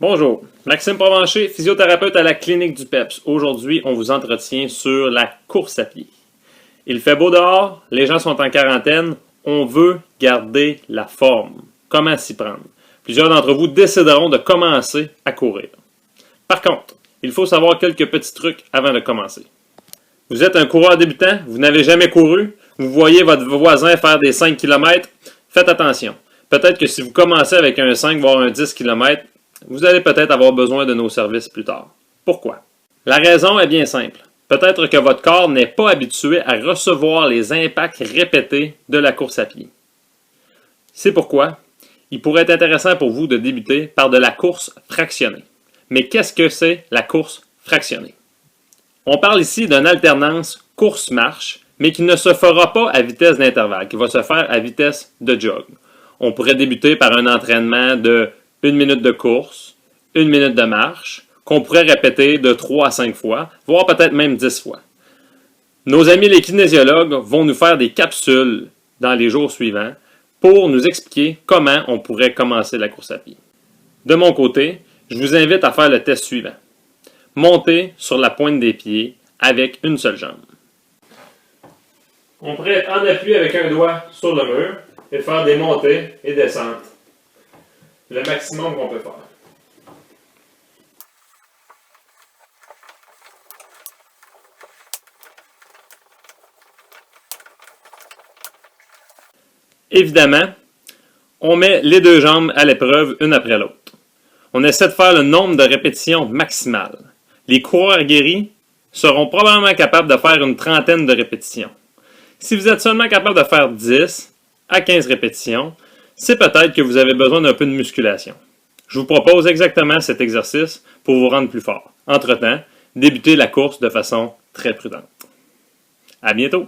Bonjour, Maxime Provencher, physiothérapeute à la clinique du PEPS. Aujourd'hui, on vous entretient sur la course à pied. Il fait beau dehors, les gens sont en quarantaine, on veut garder la forme. Comment s'y prendre? Plusieurs d'entre vous décideront de commencer à courir. Par contre, il faut savoir quelques petits trucs avant de commencer. Vous êtes un coureur débutant, vous n'avez jamais couru, vous voyez votre voisin faire des 5 km, faites attention. Peut-être que si vous commencez avec un 5 voire un 10 km, vous allez peut-être avoir besoin de nos services plus tard. Pourquoi? La raison est bien simple. Peut-être que votre corps n'est pas habitué à recevoir les impacts répétés de la course à pied. C'est pourquoi il pourrait être intéressant pour vous de débuter par de la course fractionnée. Mais qu'est-ce que c'est la course fractionnée? On parle ici d'une alternance course-marche, mais qui ne se fera pas à vitesse d'intervalle, qui va se faire à vitesse de jog. On pourrait débuter par un entraînement de 1 minute de course, 1 minute de marche, qu'on pourrait répéter de 3 à 5 fois, voire peut-être même 10 fois. Nos amis les kinésiologues vont nous faire des capsules dans les jours suivants pour nous expliquer comment on pourrait commencer la course à pied. De mon côté, je vous invite à faire le test suivant. Monter sur la pointe des pieds avec une seule jambe. On pourrait être en appui avec un doigt sur le mur et faire des montées et descentes. Le maximum qu'on peut faire. Évidemment, on met les deux jambes à l'épreuve une après l'autre. On essaie de faire le nombre de répétitions maximales. Les coureurs guéris seront probablement capables de faire une trentaine de répétitions. Si vous êtes seulement capable de faire 10 à 15 répétitions, c'est peut-être que vous avez besoin d'un peu de musculation. Je vous propose exactement cet exercice pour vous rendre plus fort. Entre-temps, débutez la course de façon très prudente. À bientôt!